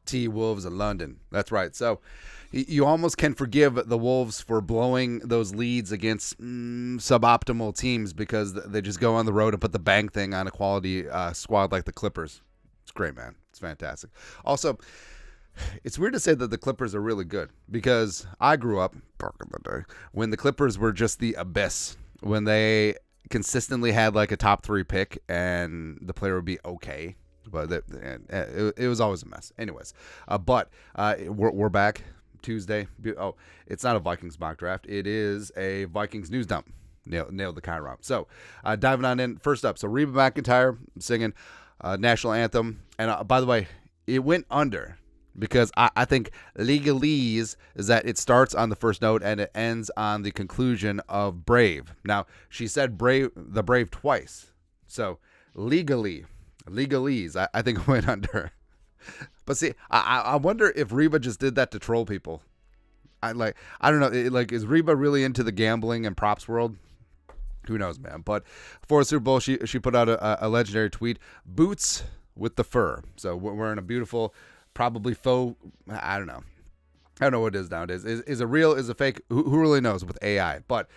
T-Wolves of London. That's right. So you almost can forgive the Wolves for blowing those leads against suboptimal teams because they just go on the road and put the bang thing on a quality squad like the Clippers. It's great, man. It's fantastic. Also, it's weird to say that the Clippers are really good because I grew up back in the day when the Clippers were just the abyss, when they consistently had like a top 3 pick and the player would be okay, but it was always a mess. Anyways, but we're back Tuesday. Oh, it's not a Vikings mock draft. It is a Vikings news dump. Nailed the Chiron. So diving on in. First up, so Reba McEntire singing national anthem. And by the way, it went under because I think legalese is that it starts on the first note and it ends on the conclusion of brave. Now, she said the brave twice. So legalese, I think it went under. But see, I wonder if Reba just did that to troll people. I don't know. Is Reba really into the gambling and props world? Who knows, man. But for the Super Bowl, she put out a legendary tweet: boots with the fur. So we're wearing a beautiful, probably faux. I don't know what it is nowadays. Is it real? Is it fake? Who really knows with AI? But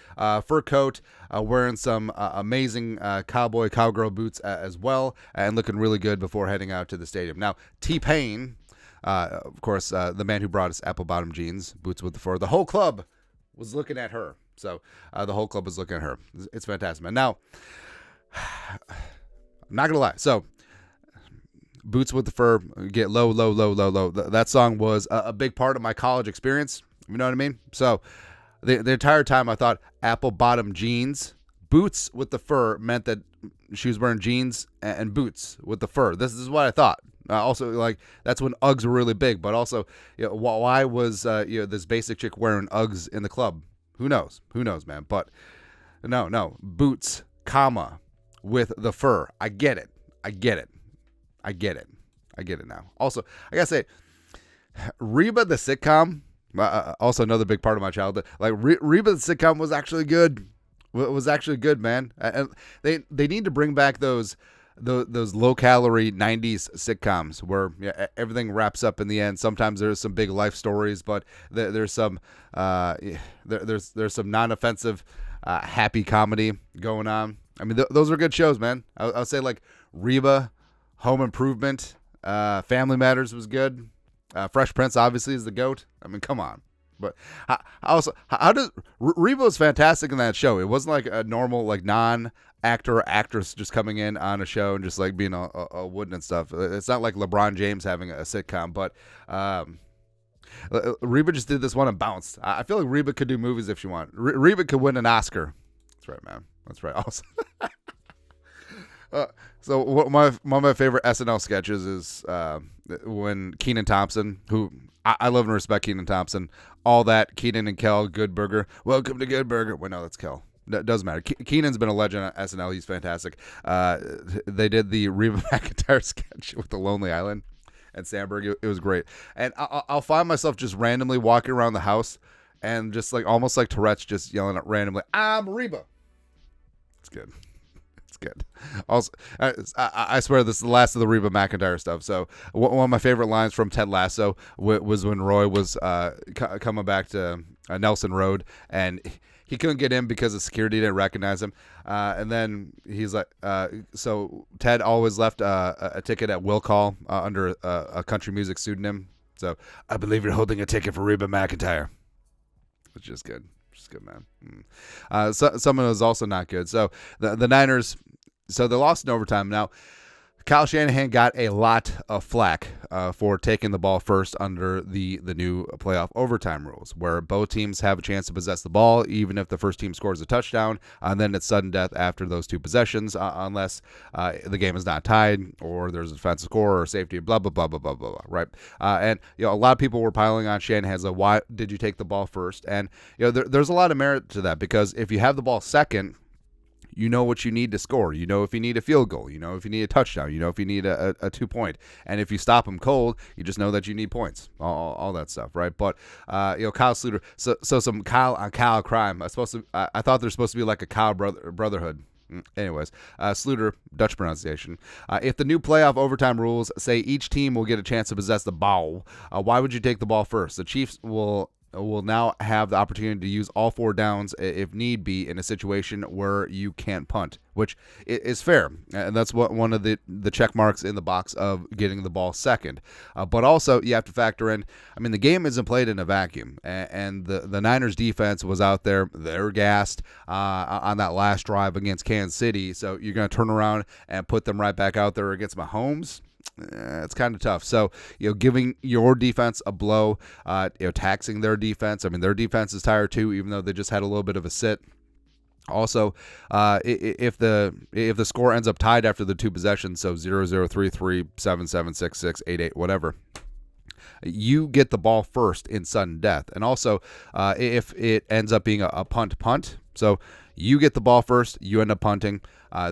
fur coat, wearing some amazing cowgirl boots as well, and looking really good before heading out to the stadium. Now, T-Pain, of course, the man who brought us apple bottom jeans, boots with the fur. The whole club was looking at her. So the whole club was looking at her. It's fantastic, man. Now, I'm not gonna lie. So, boots with the fur, get low. That song was a big part of my college experience. You know what I mean? So the entire time I thought apple bottom jeans, boots with the fur meant that she was wearing jeans and boots with the fur. This is what I thought. Also, like, that's when Uggs were really big. But also, why was this basic chick wearing Uggs in the club? Who knows, man? But no, boots, comma, with the fur. I get it now. Also, I gotta say, Reba the sitcom, also another big part of my childhood. Like Reba the sitcom was actually good. Man. And they need to bring back those low calorie 90s sitcoms where everything wraps up in the end. Sometimes there's some big life stories, but there's some there's some non-offensive happy comedy going on. I mean, those are good shows, man. I'll say like Reba, Home Improvement, Family Matters was good. Fresh Prince obviously is the GOAT. I mean, come on. But how does Reba was fantastic in that show? It wasn't like a normal like non-actor or actress just coming in on a show and just like being a wooden and stuff. It's not like LeBron James having a sitcom, but Reba just did this one and bounced. I feel like Reba could do movies if she wanted. Reba could win an Oscar. That's right, man. That's right. Also. So one of my favorite SNL sketches is when Kenan Thompson, who I love and respect Kenan Thompson, all that, Kenan and Kel, Good Burger, welcome to Good Burger. Well, no, that's Kel. It doesn't matter. Kenan's been a legend on SNL. He's fantastic. They did the Reba McEntire sketch with the Lonely Island and Sandberg. It was great. And I'll find myself just randomly walking around the house and just like almost like Tourette's, just yelling at randomly, "I'm Reba." It's good. Good. Also, I swear this is the last of the Reba McEntire stuff. So one of my favorite lines from Ted Lasso was when Roy was coming back to Nelson Road and he couldn't get in because the security didn't recognize him. And then he's like, so Ted always left a ticket at will call under a country music pseudonym. So I believe you're holding a ticket for Reba McEntire, which is good. Good, man. Someone was also not good. So the Niners, so they lost in overtime. Now, Kyle Shanahan got a lot of flack for taking the ball first under the new playoff overtime rules, where both teams have a chance to possess the ball, even if the first team scores a touchdown, and then it's sudden death after those two possessions, unless the game is not tied or there's a defensive score or safety, blah, blah, blah, blah, blah, blah, blah, right? And, a lot of people were piling on Shanahan, like, why did you take the ball first? And, there's a lot of merit to that, because if you have the ball second, you know what you need to score. You know if you need a field goal. You know if you need a touchdown. You know if you need a 2-point. And if you stop them cold, you just know that you need points. All that stuff, right? But Kyle Sluter. So some Kyle on Kyle crime. I thought there's supposed to be like a Kyle brotherhood. Anyways, Sluter, Dutch pronunciation. If the new playoff overtime rules say each team will get a chance to possess the ball, why would you take the ball first? The Chiefs will now have the opportunity to use all 4 downs if need be in a situation where you can't punt, which is fair. And that's what one of the check marks in the box of getting the ball second. But also, you have to factor in, I mean, the game isn't played in a vacuum. And the Niners defense was out there. They're gassed on that last drive against Kansas City. So you're going to turn around and put them right back out there against Mahomes? It's kind of tough. So, giving your defense a blow, taxing their defense. I mean, their defense is tired too, even though they just had a little bit of a sit. Also, if the score ends up tied after the 2 possessions, so 0-0, 3-3, 7-7, 6-6, 8-8, whatever, you get the ball first in sudden death. And also, if it ends up being a punt, so you get the ball first, you end up punting,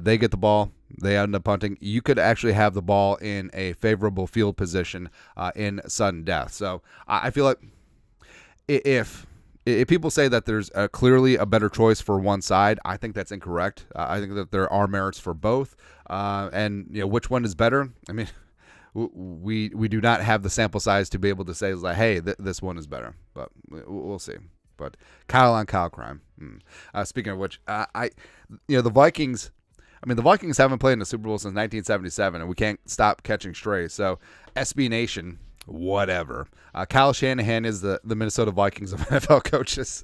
they get the ball, they end up punting, you could actually have the ball in a favorable field position in sudden death. So I feel like if people say that there's clearly a better choice for one side, I think that's incorrect. I think that there are merits for both. And which one is better? I mean, we do not have the sample size to be able to say, like, hey, this one is better. But we'll see. But Kyle on Kyle crime. Speaking of which, the Vikings. I mean, the Vikings haven't played in the Super Bowl since 1977, and we can't stop catching strays. So, SB Nation, whatever. Kyle Shanahan is the Minnesota Vikings of NFL coaches.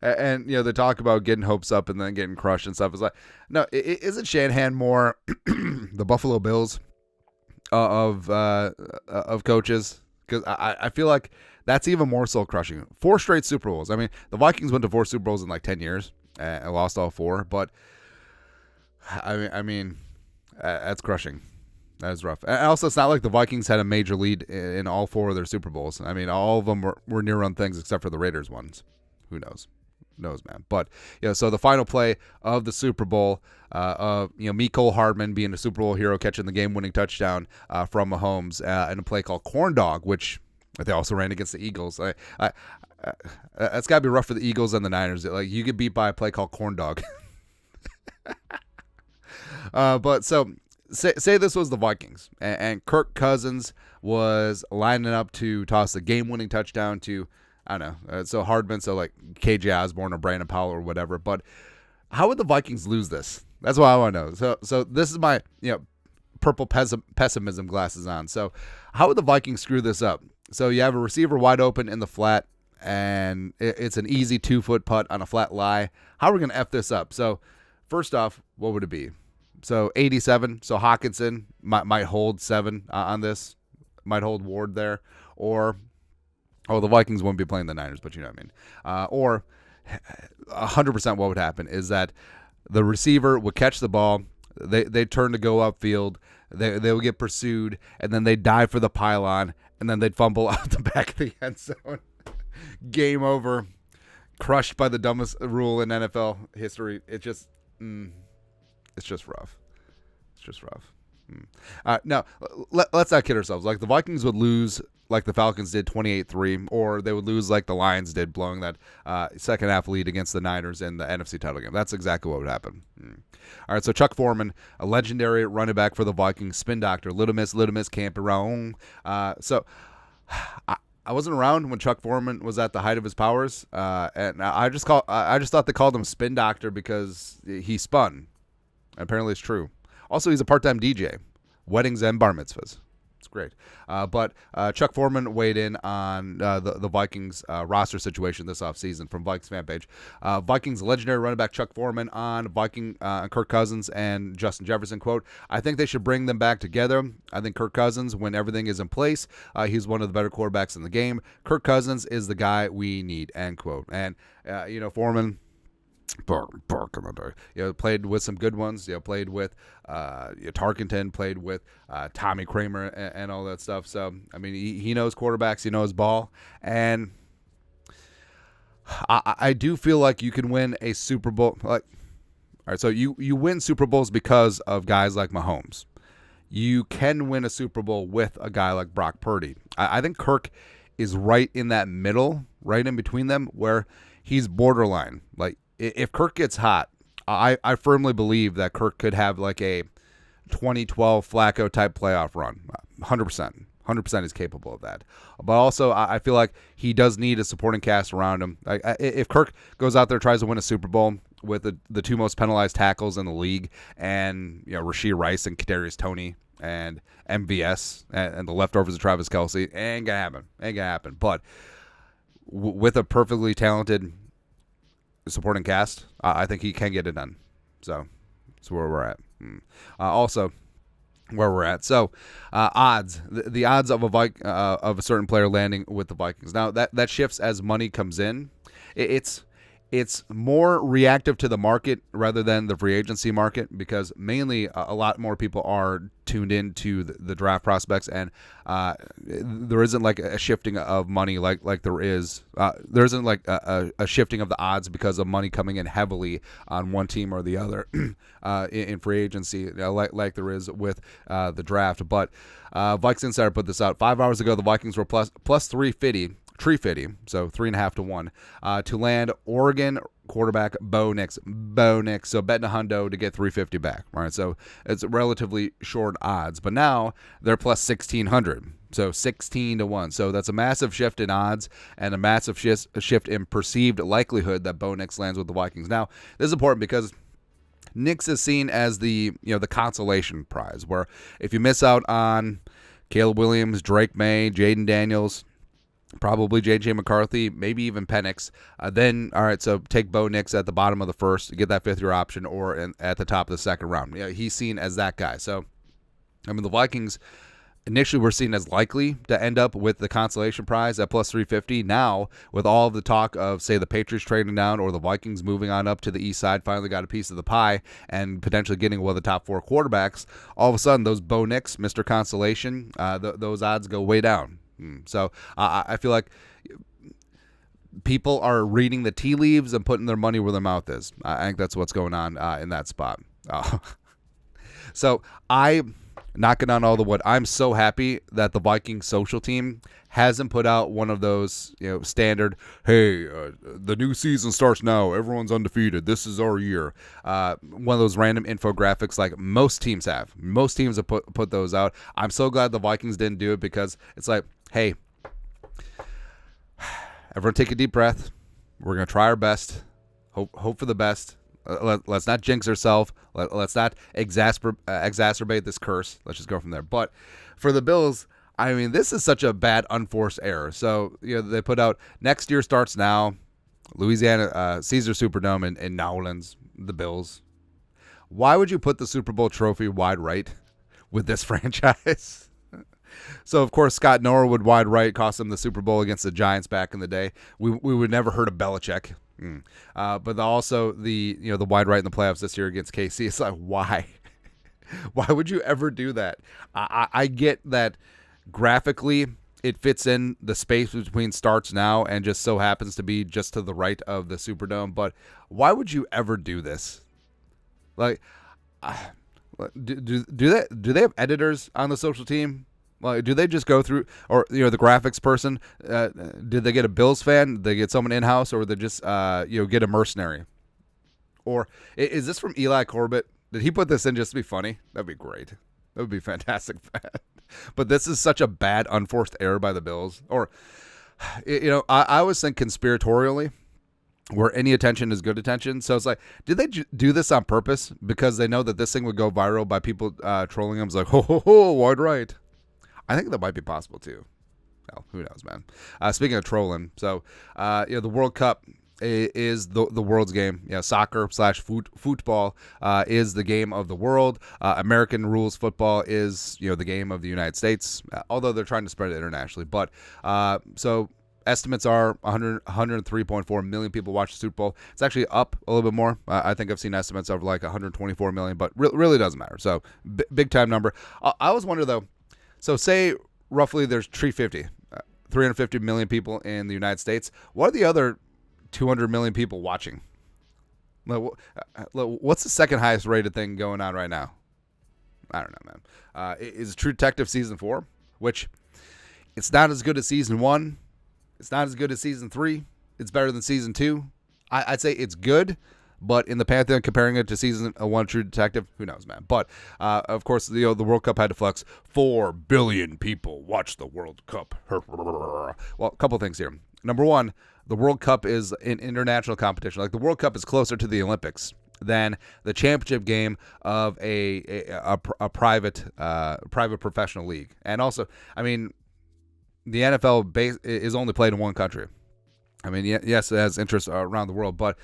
And they talk about getting hopes up and then getting crushed and stuff. It's like, no, isn't Shanahan more the Buffalo Bills of coaches? Because I feel like that's even more soul crushing. 4 straight Super Bowls. I mean, the Vikings went to 4 Super Bowls in like 10 years and lost all 4. But I mean, that's crushing. That is rough. And also, it's not like the Vikings had a major lead in all 4 of their Super Bowls. I mean, all of them were near-run things except for the Raiders ones. Who knows? Man. But so the final play of the Super Bowl, Mecole Hardman being a Super Bowl hero, catching the game-winning touchdown from Mahomes in a play called Corn Dog, which they also ran against the Eagles. That's got to be rough for the Eagles and the Niners. Like, you get beat by a play called Corn Dog. But so say this was the Vikings, and Kirk Cousins was lining up to toss the game-winning touchdown to, I don't know, so Hardman, so like KJ Osborne or Brandon Powell or whatever. But how would the Vikings lose this? That's what I want to know. So this is my purple pessimism glasses on. So how would the Vikings screw this up? So you have a receiver wide open in the flat, and it's an easy 2-foot putt on a flat lie. How are we going to F this up? So first off, what would it be? So 87. So Hawkinson might hold 7 on this, might hold Ward there, or the Vikings won't be playing the Niners, but you know what I mean. Or 100% what would happen is that the receiver would catch the ball, they turn to go upfield, they would get pursued, and then they'd dive for the pylon, and then they'd fumble out the back of the end zone. Game over. Crushed by the dumbest rule in NFL history. It's just rough. It's just rough. Now, let's not kid ourselves. Like, the Vikings would lose like the Falcons did 28-3, or they would lose like the Lions did, blowing that second half lead against the Niners in the NFC title game. That's exactly what would happen. All right, so Chuck Foreman, a legendary running back for the Vikings, spin doctor, little miss, camp around. So I wasn't around when Chuck Foreman was at the height of his powers, and I just thought they called him spin doctor because he spun. Apparently, it's true. Also, he's a part-time DJ, weddings and bar mitzvahs. It's great. But Chuck Foreman weighed in on the Vikings roster situation this offseason from Vikings fan page. Vikings legendary running back Chuck Foreman on Kirk Cousins and Justin Jefferson, quote, "I think they should bring them back together. I think Kirk Cousins, when everything is in place, he's one of the better quarterbacks in the game. Kirk Cousins is the guy we need," end quote. And, Foreman, Bark in the day. Played with some good ones. Played with Tarkenton. Played with Tommy Kramer and all that stuff. So I mean, he knows quarterbacks. He knows ball, and I do feel like you can win a Super Bowl. Like, all right, so you win Super Bowls because of guys like Mahomes. You can win a Super Bowl with a guy like Brock Purdy. I think Kirk is right in that middle, right in between them, where he's borderline. Like, if Kirk gets hot, I firmly believe that Kirk could have like a 2012 Flacco type playoff run. 100%. 100% is capable of that. But also, I feel like he does need a supporting cast around him. If Kirk goes out there, tries to win a Super Bowl with the two most penalized tackles in the league, and Rashee Rice and Kadarius Toney and MVS and the leftovers of Travis Kelce, ain't gonna happen. But with a perfectly talented supporting cast, I think he can get it done. So that's where we're at. Also, where we're at. So, odds. The odds of a certain player landing with the Vikings. Now that shifts as money comes in. It's more reactive to the market rather than the free agency market, because mainly a lot more people are tuned into the draft prospects, and there isn't like a shifting of money like there is. There isn't like a shifting of the odds because of money coming in heavily on one team or the other in free agency, like there is with the draft. But Vikings Insider put this out 5 hours ago. The Vikings were plus 350. Tree Fitty, so 3.5 to 1, to land Oregon quarterback Bo Nix. So betting a hundo to get 350 back. Right, so it's relatively short odds, but now they're plus 1,600, so 16 to 1. So that's a massive shift in odds and a massive shift in perceived likelihood that Bo Nix lands with the Vikings. Now this is important because Nix is seen as the consolation prize, where if you miss out on Caleb Williams, Drake May, Jaden Daniels, probably J.J. McCarthy, maybe even Penix. Then, all right, so take Bo Nix at the bottom of the first, get that fifth-year option, or at the top of the second round. He's seen as that guy. So, I mean, the Vikings initially were seen as likely to end up with the consolation prize at plus 350. Now, with all of the talk of, say, the Patriots trading down or the Vikings moving on up to the east side, finally got a piece of the pie and potentially getting one of the top four quarterbacks, all of a sudden, those Bo Nix, Mr. Consolation, those odds go way down. So I feel like people are reading the tea leaves and putting their money where their mouth is. I think that's what's going on in that spot. So knocking on all the wood, I'm so happy that the Vikings social team hasn't put out one of those standard, hey, the new season starts now, everyone's undefeated, this is our year, one of those random infographics like most teams have put those out. I'm so glad the Vikings didn't do it, because it's like, hey, everyone take a deep breath, we're going to try our best, hope for the best. Let's not jinx ourselves. Let's not exacerbate this curse. Let's just go from there. But for the Bills, I mean, this is such a bad unforced error. So they put out next year starts now. Louisiana Caesar Superdome in New Orleans. The Bills. Why would you put the Super Bowl trophy wide right with this franchise? So, of course, Scott Norwood wide right cost them the Super Bowl against the Giants back in the day. We would never heard of Belichick. But also the wide right in the playoffs this year against KC. It's like, why? Why would you ever do that? I get that graphically it fits in the space between starts now and just so happens to be just to the right of the Superdome. But why would you ever do this? Like, do they have editors on the social team? Well, do they just go through, or the graphics person? Did they get a Bills fan? Did they get someone in house, or did they just get a mercenary? Or is this from Eli Corbett? Did he put this in just to be funny? That'd be great. That would be fantastic. But this is such a bad unforced error by the Bills. Or I always think conspiratorially, where any attention is good attention. So it's like, did they do this on purpose because they know that this thing would go viral by people trolling them? It's like, ho, wide right. I think that might be possible too. Well, who knows, man. Speaking of trolling, so the World Cup is the world's game. Soccer / football is the game of the world. American rules football is the game of the United States. Although they're trying to spread it internationally, but so estimates are 103.4 million people watch the Super Bowl. It's actually up a little bit more. I think I've seen estimates of like 124 million, but really doesn't matter. So big time number. I always wonder though. So say roughly there's 350 million people in the United States. What are the other 200 million people watching? What's the second highest rated thing going on right now? I don't know, man. Is True Detective Season 4, which it's not as good as Season 1. It's not as good as Season 3. It's better than Season 2. I'd say it's good, But in the pantheon, comparing it to season one True Detective, who knows, man. But of course, the World Cup had to flex. 4 billion people watch the World Cup. Well, a couple things here. Number one, the World Cup is an international competition. Like, the World Cup is closer to the Olympics than the championship game of a private professional league. And also, I mean, the NFL is only played in one country. I mean, yes, it has interest around the world, but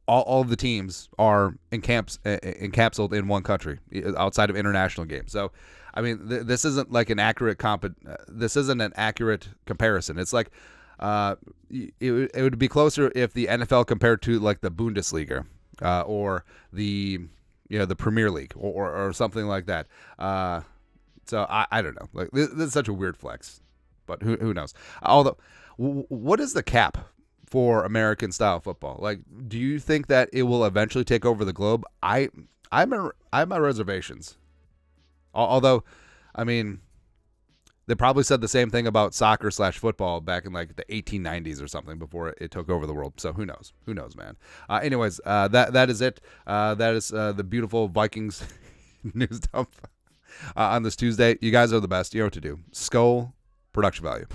all of the teams are encapsulated in one country outside of international games. So, I mean, this isn't like an accurate this isn't an accurate comparison. It's like it would be closer if the NFL compared to like the Bundesliga or the Premier League or something like that. So I don't know. Like, this is such a weird flex, but who knows? Although, what is the cap for American style football? Like, do you think that it will eventually take over the globe? I have my reservations. Although, I mean, they probably said the same thing about soccer/football back in like the 1890s or something before it took over the world. So who knows? Who knows, man? Anyways, that is it. That is the beautiful Vikings news dump on this Tuesday. You guys are the best. You know what to do. Skull production value.